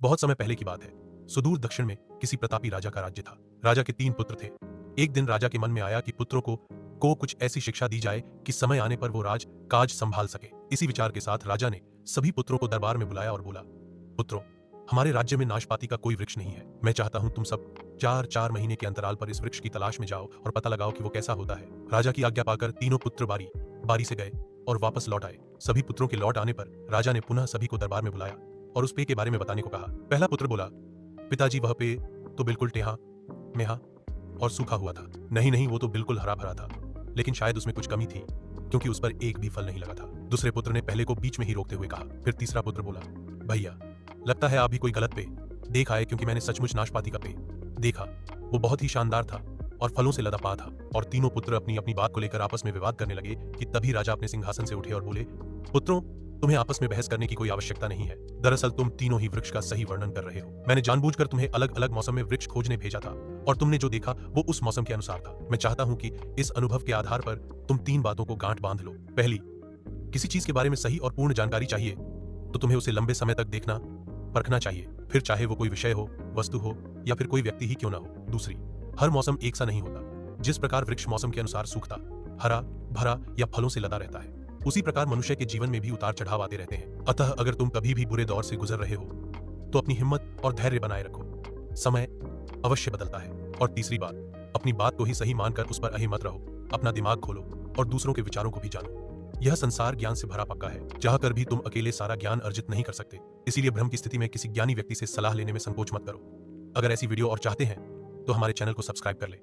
बहुत समय पहले की बात है। सुदूर दक्षिण में किसी प्रतापी राजा का राज्य था। राजा के 3 पुत्र थे। एक दिन राजा के मन में आया कि पुत्रों को कुछ ऐसी शिक्षा दी जाए कि समय आने पर वो राज काज संभाल सके। इसी विचार के साथ राजा ने सभी पुत्रों को दरबार में बुलाया और बोला, पुत्रों, हमारे राज्य में नाशपाती का कोई वृक्ष नहीं है। मैं चाहता हूं तुम सब 4-4 महीने के अंतराल पर इस वृक्ष की तलाश में जाओ और पता लगाओ कि वो कैसा होता है। राजा की आज्ञा पाकर तीनों पुत्र बारी बारी से गए और वापस लौट आए। सभी पुत्रों के लौट आने पर राजा ने पुनः सभी को दरबार में बुलाया और उस पेय के बारे में बताने को कहा। पहला पुत्र बोला, पिताजी वह पेय तो बिल्कुल टेहा मेहा और सूखा हुआ था। नहीं नहीं, वो तो बिल्कुल हरा भरा था, लेकिन शायद उसमें कुछ कमी थी क्योंकि उस पर एक भी फल नहीं लगा था। दूसरे पुत्र ने पहले को बीच में ही रोकते हुए कहा। फिर तीसरा पुत्र बोला, भैया लगता है आप भी कोई गलत पेय देख आए, क्योंकि मैंने सचमुच नाशपाती का पेय देखा। वो बहुत ही शानदार था और फलों से लदा पा था। और तीनों पुत्र अपनी अपनी बात को लेकर आपस में विवाद करने लगे कि तभी राजा अपने सिंहासन से उठे और बोले, पुत्रों, तुम्हें आपस में बहस करने की कोई आवश्यकता नहीं है। दरअसल तुम तीनों ही वृक्ष का सही वर्णन कर रहे हो। मैंने जानबूझकर तुम्हें अलग अलग मौसम में वृक्ष खोजने भेजा था और तुमने जो देखा वो उस मौसम के अनुसार था। मैं चाहता हूं कि इस अनुभव के आधार पर तुम 3 बातों को गांठ बांध लो। पहली, किसी चीज के बारे में सही और पूर्ण जानकारी चाहिए तो तुम्हें उसे लंबे समय तक देखना परखना चाहिए, फिर चाहे वो कोई विषय हो, वस्तु हो या फिर कोई व्यक्ति ही क्यों ना हो। दूसरी, हर मौसम एक सा नहीं होता। जिस प्रकार वृक्ष मौसम के अनुसार सूखता, हरा भरा या फलों से लदा रहता है, उसी प्रकार मनुष्य के जीवन में भी उतार चढ़ाव आते रहते हैं। अतः अगर तुम कभी भी बुरे दौर से गुजर रहे हो तो अपनी हिम्मत और धैर्य बनाए रखो। समय अवश्य बदलता है। और तीसरी बात, अपनी बात को ही सही मानकर उस पर अहि मत रहो। अपना दिमाग खोलो और दूसरों के विचारों को भी जानो। यह संसार ज्ञान से भरा पक्का है। चाहकर भी तुम अकेले सारा ज्ञान अर्जित नहीं कर सकते। इसीलिए भ्रम की स्थिति में किसी ज्ञानी व्यक्ति से सलाह लेने में संकोच मत करो। अगर ऐसी वीडियो और चाहते हैं तो हमारे चैनल को सब्सक्राइब कर ले।